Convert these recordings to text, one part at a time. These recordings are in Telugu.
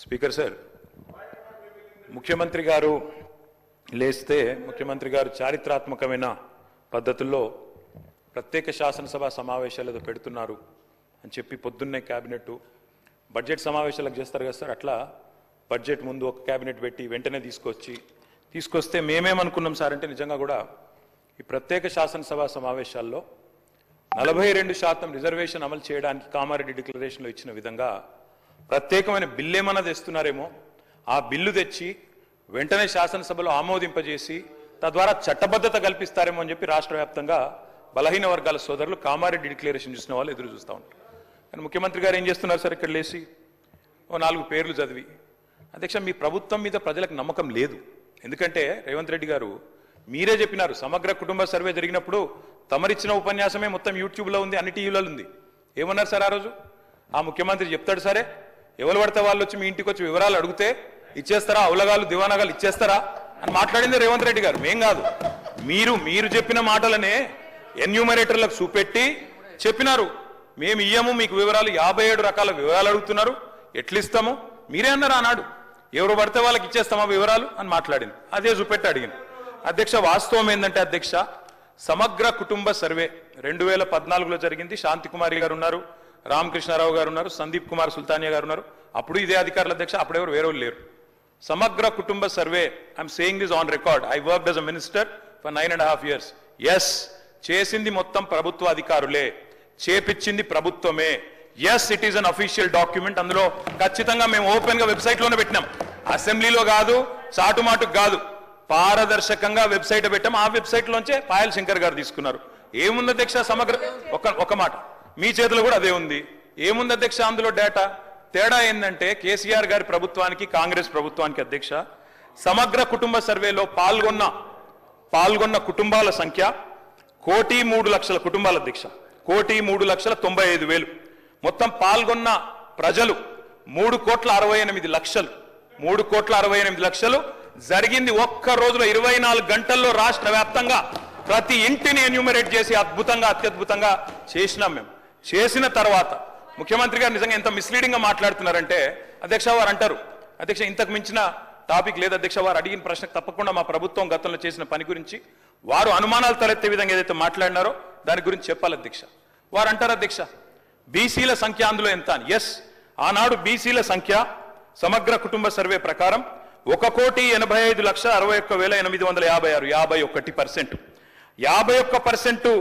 స్పీకర్ సార్, ముఖ్యమంత్రి గారు లేస్తే ముఖ్యమంత్రి గారు చారిత్రాత్మకమైన పద్ధతుల్లో ప్రత్యేక శాసనసభ సమావేశాలు పెడుతున్నారు అని చెప్పి పొద్దున్నే క్యాబినెట్ బడ్జెట్ సమావేశాలకు చేస్తారు కదా సార్, అట్లా బడ్జెట్ ముందు ఒక క్యాబినెట్ పెట్టి వెంటనే తీసుకొస్తే మేమేమనుకున్నాం సార్ అంటే నిజంగా కూడా ఈ ప్రత్యేక శాసనసభ సమావేశాల్లో 42% రిజర్వేషన్ అమలు చేయడానికి కామారెడ్డి డిక్లరేషన్లో ఇచ్చిన విధంగా ప్రత్యేకమైన బిల్లు ఏమన్నా తెస్తున్నారేమో, ఆ బిల్లు తెచ్చి వెంటనే శాసనసభలో ఆమోదింపజేసి తద్వారా చట్టబద్ధత కల్పిస్తారేమో అని చెప్పి రాష్ట్ర వ్యాప్తంగా బలహీన వర్గాల సోదరులు కామారెడ్డి డిక్లరేషన్ చూసిన వాళ్ళు ఎదురు చూస్తూ ఉంటారు. కానీ ముఖ్యమంత్రి గారు ఏం చేస్తున్నారు సార్, ఇక్కడ లేచి ఓ 4 పేర్లు చదివి, అధ్యక్ష మీ ప్రభుత్వం మీద ప్రజలకు నమ్మకం లేదు. ఎందుకంటే రేవంత్ రెడ్డి గారు మీరే చెప్పినారు, సమగ్ర కుటుంబ సర్వే జరిగినప్పుడు తమరిచ్చిన ఉపన్యాసమే మొత్తం యూట్యూబ్లో ఉంది, అన్ని టీవీలలో ఉంది. ఏమన్నారు సార్ ఆ రోజు? ఆ ముఖ్యమంత్రి చెప్తాడు సరే, ఎవరు పడితే వాళ్ళు వచ్చి మీ ఇంటికి వచ్చి వివరాలు అడిగితే ఇచ్చేస్తారా, అవులగాలు దివానాగాలు ఇచ్చేస్తారా అని మాట్లాడింది రేవంత్ రెడ్డి గారు, మేం కాదు. మీరు చెప్పిన మాటలనే ఎన్యూమరేటర్లకు చూపెట్టి చెప్పినారు, మేము ఇయ్యము మీకు వివరాలు, 57 రకాల వివరాలు అడుగుతున్నారు, ఎట్లిస్తాము మీరే అన్నారు ఆనాడు. ఎవరు పడితే వాళ్ళకి ఇచ్చేస్తామా వివరాలు అని మాట్లాడింది, అదే చూపెట్టి అడిగింది. అధ్యక్ష వాస్తవం ఏంటంటే అధ్యక్ష, సమగ్ర కుటుంబ సర్వే 2014లో జరిగింది. శాంతికుమారి గారు ఉన్నారు, రామకృష్ణారావు గారు ఉన్నారు, సందీప్ కుమార్ సుల్తానియా గారు ఉన్నారు. అప్పుడు ఇదే అధికారుల అధ్యక్ష, అప్పుడెవరు వేరే లేరు. Samagra Kutumba survey, I'm saying this on record, I worked as a minister for 9.5 years. Yes, చేసింది మొత్తం ప్రభుత్వ అధికారులే, చేపించింది ప్రభుత్వమే. Yes, it is an official document. అందులో ఖచ్చితంగా మేము ఓపెన్ గా వెబ్సైట్ లోనే పెట్టినాం, అసెంబ్లీలో కాదు, చాటుమాటుకు కాదు, పారదర్శకంగా వెబ్సైట్ పెట్టాం. ఆ వెబ్సైట్ లోంచే పాయల్ శంకర్ గారు తీసుకున్నారు. ఏముంది అధ్యక్ష సమగ్ర, ఒక మాట మీ చేతిలో కూడా అదే ఉంది. ఏముంది అధ్యక్ష అందులో డేటా? తేడా ఏంటంటే కేసీఆర్ గారి ప్రభుత్వానికి కాంగ్రెస్ ప్రభుత్వానికి అధ్యక్ష, సమగ్ర కుటుంబ సర్వేలో పాల్గొన్న కుటుంబాల సంఖ్య 1,03,00,000 కుటుంబాల అధ్యక్ష, 1,03,95,000. మొత్తం పాల్గొన్న ప్రజలు 3,68,00,000. 3,68,00,000 జరిగింది ఒక్క రోజులో 24 గంటల్లో రాష్ట్ర వ్యాప్తంగా ప్రతి ఇంటిని ఎన్యూమరేట్ చేసి అత్యద్భుతంగా చేసినాం. మేము చేసిన తర్వాత ముఖ్యమంత్రి గారు నిజంగా ఎంత మిస్లీడింగ్ గా మాట్లాడుతున్నారంటే అధ్యక్ష, వారు అంటారు అధ్యక్ష ఇంతకు మించిన టాపిక్ లేదు అధ్యక్ష, వారు అడిగిన ప్రశ్నకు తప్పకుండా మా ప్రభుత్వం గతంలో చేసిన పని గురించి వారు అనుమానాలు తలెత్తే విధంగా ఏదైతే మాట్లాడినారో దాని గురించి చెప్పాలి అధ్యక్ష. వారు అంటారు అధ్యక్ష బీసీల సంఖ్య అందులో ఎంత అని. ఎస్, ఆనాడు బీసీల సంఖ్య సమగ్ర కుటుంబ సర్వే ప్రకారం 1,85,61,856, 51%. 51%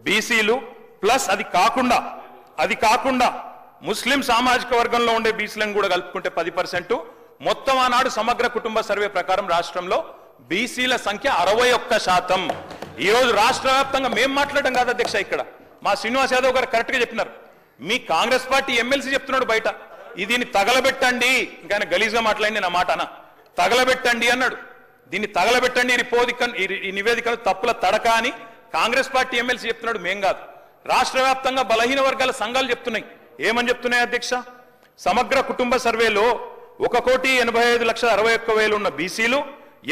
బీసీలు ప్లస్ అది కాకుండా ముస్లిం సామాజిక వర్గంలో ఉండే బీసీలను కూడా కలుపుకుంటే 10%. మొత్తం ఆనాడు సమగ్ర కుటుంబ సర్వే ప్రకారం రాష్ట్రంలో బీసీల సంఖ్య 61%. ఈ రోజు రాష్ట్ర వ్యాప్తంగా మేము మాట్లాడడం కాదు అధ్యక్ష, ఇక్కడ మా శ్రీనివాస్ యాదవ్ గారు కరెక్ట్ గా చెప్పినారు. మీ కాంగ్రెస్ పార్టీ ఎమ్మెల్సీ చెప్తున్నాడు బయట, దీన్ని తగలబెట్టండి, ఇంకా గలీజ్గా మాట్లాడింది నా మాట అన్న, తగలబెట్టండి అన్నాడు. దీన్ని తగలబెట్టండి, ఈ నివేదికను తప్పుల తడక అని కాంగ్రెస్ పార్టీ ఎమ్మెల్సీ చెప్తున్నాడు, మేం కాదు. రాష్ట్ర వ్యాప్తంగా బలహీన వర్గాల సంఘాలు చెప్తున్నాయి. ఏమని చెప్తున్నాయి అధ్యక్ష? సమగ్ర కుటుంబ సర్వేలో 1,85,61,000 ఉన్న బీసీలు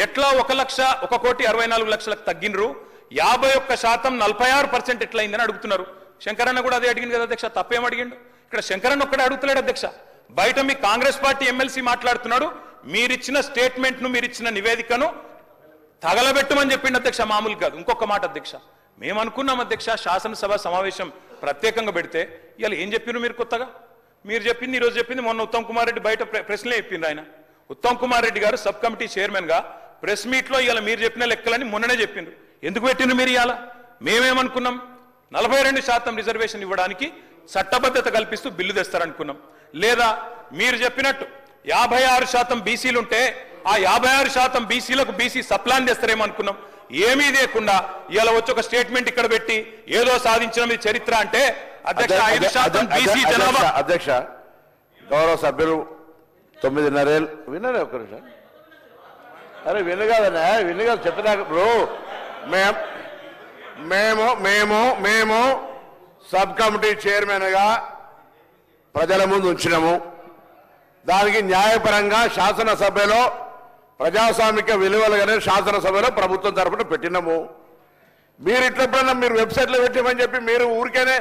ఎట్లా 1,64,00,000 తగ్గినరు, 51% 46% ఎట్లయిందని అడుగుతున్నారు. శంకరన్న కూడా అదే అడిగింది కదా అధ్యక్ష, తప్పేం అడిగిండు? ఇక్కడ శంకరన్న ఒక్కడే అడుగుతున్నాడు అధ్యక్ష, బయట మీ కాంగ్రెస్ పార్టీ ఎమ్మెల్సీ మాట్లాడుతున్నాడు, మీరిచ్చిన స్టేట్మెంట్ను మీరిచ్చిన నివేదికను తగలబెట్టమని చెప్పిండు అధ్యక్ష, మామూలు కాదు. ఇంకొక మాట అధ్యక్ష, మేము అనుకున్నాం అధ్యక్ష శాసనసభ సమావేశం ప్రత్యేకంగా పెడితే ఇవాళ ఏం చెప్పినారు మీరు కొత్తగా? మీరు చెప్పింది ఈరోజు చెప్పింది మొన్న ఉత్తమ్ కుమార్ రెడ్డి బయట ప్రెస్లే చెప్పింది. ఆయన ఉత్తమ్ కుమార్ రెడ్డి గారు సబ్ కమిటీ చైర్మన్ గా ప్రెస్ మీట్ లో ఇవాళ మీరు చెప్పిన లెక్కలని మొన్ననే చెప్పిండ్రు. ఎందుకు పెట్టిండ్రు మీరు ఇవాళ? మేమేమనుకున్నాం, 42% రిజర్వేషన్ ఇవ్వడానికి చట్టబద్ధత కల్పిస్తూ బిల్లు తెస్తారనుకున్నాం. లేదా మీరు చెప్పినట్టు 56% బీసీలుంటే ఆ 56% బీసీలకు బీసీ సప్లాన్ తెస్తారేమో అనుకున్నాం. ఏమీ లేకుండా ఇలా వచ్చి ఒక స్టేట్మెంట్ ఇక్కడ పెట్టి ఏదో సాధించిన చరిత్ర అంటే అధ్యక్ష 5% బీసీ జనాభా. అధ్యక్ష గౌరవ సభ్యులు 9:30 విన్నారే ఒక్క నిమిషం. అరే వినగాదనే వినగా చెప్పినాక ఇప్పుడు మేము సబ్ కమిటీ చైర్మన్ గా ప్రజల ముందు ఉంచినాము. దానికి న్యాయపరంగా శాసనసభలో ప్రజాస్వామిక విలువలుగానే శాసనసభలో ప్రభుత్వం తరఫున పెట్టినాము. మీరు ఇట్లప్పుడన్నా మీరు వెబ్సైట్లో పెట్టమని చెప్పి మీరు ఊరికేనే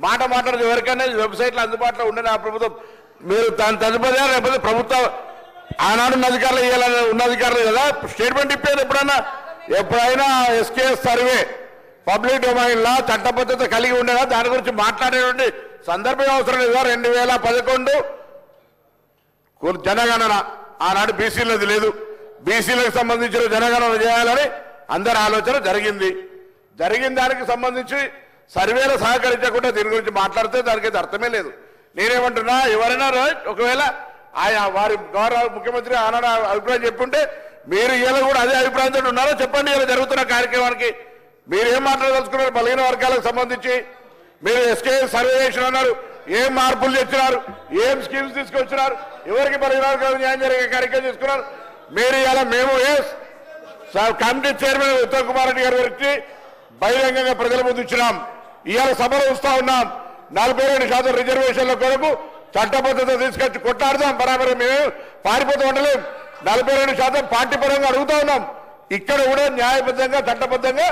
మాట్లాడదు, ఎవరికైనా వెబ్సైట్లో అందుబాటులో ఉండే ఆ ప్రభుత్వం మీరు దాని తదుపరి లేకపోతే ప్రభుత్వం ఆనాడు ఉన్న అధికారులు ఇవ్వాలని ఉన్న అధికారులు కదా స్టేట్మెంట్ ఇప్పేది ఎప్పుడైనా ఎస్కేఎస్ సర్వే పబ్లిక్ డొమైన్ లా చట్టబద్ధత కలిగి ఉండేదా దాని గురించి మాట్లాడేటువంటి సందర్భం అవసరం లేదా 2011 జనగణన ఆనాడు బీసీలది లేదు బీసీలకు సంబంధించిన జనగణన చేయాలని అందరి ఆలోచన జరిగింది దానికి సంబంధించి సర్వేలు సహకరించకుండా దీని గురించి మాట్లాడితే దానికైతే అర్థమే లేదు నేనేమంటున్నా ఎవరైనా ఒకవేళ ఆయా వారి గౌరవ ముఖ్యమంత్రి ఆనాడు అభిప్రాయం చెప్పుంటే మీరు ఇలా కూడా అదే అభిప్రాయంతో ఉన్నారో చెప్పండి ఇలా జరుగుతున్న కార్యక్రమానికి మీరేం మాట్లాడదలుచుకున్నారు బలహీన వర్గాలకు సంబంధించి మీరు ఎస్కే సర్వే చేసిన అన్నారు ఏం మార్పులు తెచ్చినారు ఏం స్కీమ్స్ తీసుకొచ్చినారు ఎవరికి బలహీన వర్గాలకు న్యాయం జరిగే కార్యక్రమం తీసుకున్నారు మీరు ఇలా మేము కమిటీ చైర్మన్ ఉత్తమ్ కుమార్ రెడ్డి గారి గురించి బహిరంగంగా ప్రజల ముందు ఇచ్చినాం ఇవాళ సభలో వస్తా ఉన్నాం 42% రిజర్వేషన్ల కొరకు చట్టబద్ధత తీసుకొచ్చి కొట్లాడదాం బరాబర్ మేము పారిపోతూ ఉండలేం 42% పార్టీ పరంగా అడుగుతా ఉన్నాం ఇక్కడ కూడా న్యాయబద్ధంగా చట్టబద్ధంగా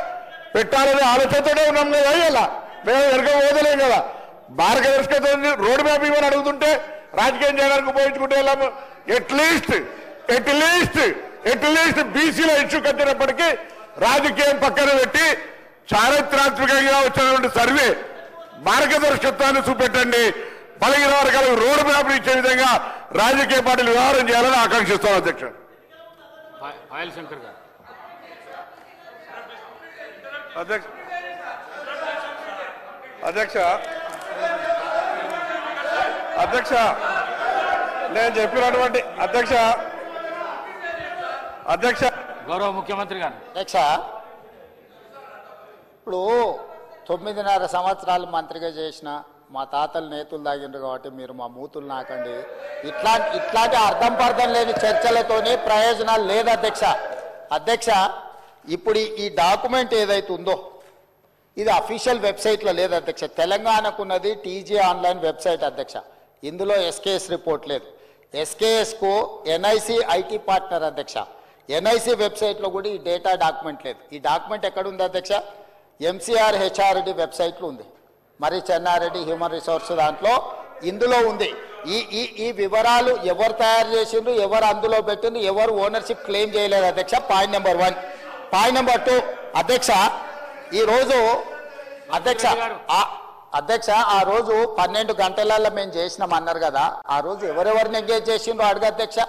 పెట్టాలనే ఆలోచనతోనే ఉన్నాం కదా ఇలా మేము వెనక పోదలేం కదా మార్గదర్శకత రోడ్ మ్యాప్ ఇవ్వని అడుగుతుంటే రాజకీయం చేయడానికి ఉపయోగించుకుంటే వెళ్ళాము ఎట్లీస్ట్ బీసీల ఇష్యూ కట్టినప్పటికీ రాజకీయం పక్కన పెట్టి చారిత్రాత్మకంగా వచ్చినటువంటి సర్వే మార్గదర్శకత్వాన్ని చూపెట్టండి బలహీన వర్గాలకు రోడ్ మ్యాప్ ఇచ్చే విధంగా రాజకీయ పార్టీలు వ్యవహారం చేయాలని ఆకాంక్షిస్తాం అధ్యక్ష అధ్యక్ష నేను చెప్పినటువంటి అధ్యక్ష గౌరవ ముఖ్యమంత్రి గారు అధ్యక్ష ఇప్పుడు 9.5 సంవత్సరాలు మంత్రిగా చేసిన మా తాతలు నేతులు తాగిండ్రు కాబట్టి మీరు మా మూతులు నాకండి ఇట్లాంటి అర్థం పర్థం లేని చర్చలతోనే ప్రయోజనాలు లేదు అధ్యక్ష ఇప్పుడు ఈ డాక్యుమెంట్ ఏదైతే ఉందో ఇది అఫీషియల్ వెబ్సైట్లో లేదు అధ్యక్ష తెలంగాణకున్నది టీజీ ఆన్లైన్ వెబ్సైట్ అధ్యక్ష ఇందులో ఎస్కేఎస్ రిపోర్ట్ లేదు ఎస్కేఎస్కు ఎన్ఐసి ఐటీ పార్ట్నర్ అధ్యక్ష ఎన్ఐసి వెబ్సైట్లో కూడా ఈ డేటా డాక్యుమెంట్ లేదు ఈ డాక్యుమెంట్ ఎక్కడుంది అధ్యక్ష ఎంసీఆర్ హెచ్ఆర్డి వెబ్సైట్లో ఉంది మరి చెన్నారెడ్డి హ్యూమన్ రిసోర్స్ దాంట్లో ఇందులో ఉంది ఈ వివరాలు ఎవరు తయారు చేసిండ్రు ఎవరు అందులో పెట్టిండ్రు ఎవరు ఓనర్షిప్ క్లెయిమ్ చేయలేదు అధ్యక్ష పాయింట్ నెంబర్ 1 పాయింట్ నెంబర్ 2 అధ్యక్ష ఈరోజు అధ్యక్ష ఆ రోజు 12 గంటలలో మేము చేసినాం అన్నారు కదా ఆ రోజు ఎవరెవరిని ఎంగేజ్ చేసిండ్రో అడుగు అధ్యక్ష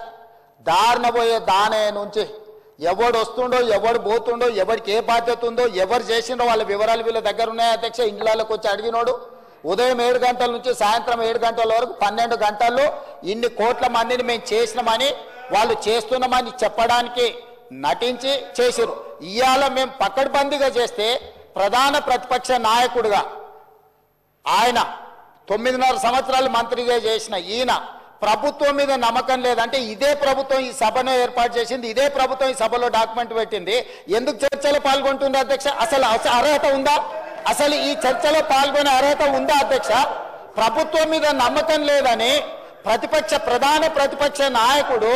దారిన పోయే దానే నుంచి ఎవడు వస్తుండో ఎవడు పోతుండో ఎవరికి ఏ బాధ్యత ఉందో ఎవరు చేసిండో వాళ్ళ వివరాలు వీళ్ళ దగ్గర ఉన్నాయి అధ్యక్ష ఇండ్లలోకి వచ్చి అడిగినోడు ఉదయం 7 గంటల నుంచి సాయంత్రం 7 గంటల వరకు 12 గంటల్లో ఇన్ని కోట్ల మందిని మేము చేసినామని వాళ్ళు చేస్తున్నామని చెప్పడానికి నటించి చేసిరు ఇవాళ మేము పకడ్బందీగా చేస్తే ప్రధాన ప్రతిపక్ష నాయకుడిగా ఆయన 9.5 సంవత్సరాలు మంత్రిగా చేసిన ఈయన ప్రభుత్వం మీద నమ్మకం లేదంటే ఇదే ప్రభుత్వం ఈ సభను ఏర్పాటు చేసింది ఇదే ప్రభుత్వం ఈ సభలో డాక్యుమెంట్ పెట్టింది ఎందుకు చర్చలో పాల్గొంటుంది అధ్యక్ష అసలు అర్హత ఉందా అసలు ఈ చర్చలో పాల్గొనే అర్హత ఉందా అధ్యక్ష ప్రభుత్వం మీద నమ్మకం లేదని ప్రధాన ప్రతిపక్ష నాయకుడు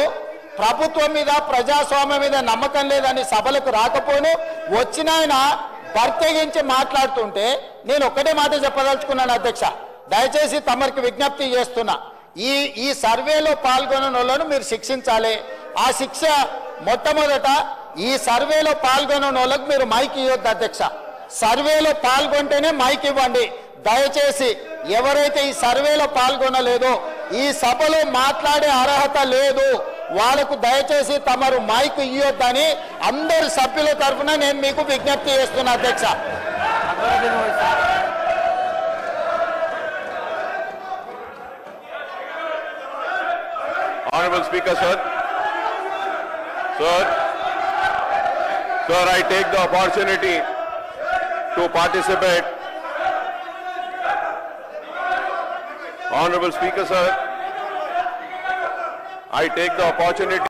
ప్రభుత్వం మీద ప్రజాస్వామ్యం మీద నమ్మకం లేదని సభలకు రాకపోను వచ్చిన ఆయన బర్తెగించి మాట్లాడుతుంటే నేను ఒక్కటే మాట చెప్పదలుచుకున్నాను అధ్యక్ష దయచేసి తమరికి విజ్ఞప్తి చేస్తున్నా ఈ సర్వేలో పాల్గొన్న వాళ్ళను మీరు శిక్షించాలి ఆ శిక్ష మొట్టమొదట ఈ సర్వేలో పాల్గొన్న వాళ్ళకు మీరు మైక్ ఇవ్వద్దు అధ్యక్ష సర్వేలో పాల్గొంటేనే మైక్ ఇవ్వండి దయచేసి ఎవరైతే ఈ సర్వేలో పాల్గొనలేదో ఈ సభలో మాట్లాడే అర్హత లేదు వాళ్ళకు దయచేసి తమరు మైక్ ఇవ్వద్దని అందరి సభ్యుల తరఫున నేను మీకు విజ్ఞప్తి చేస్తున్నా అధ్యక్ష Honorable Speaker, sir, I take the opportunity to participate. Honorable Speaker, sir, I take the opportunity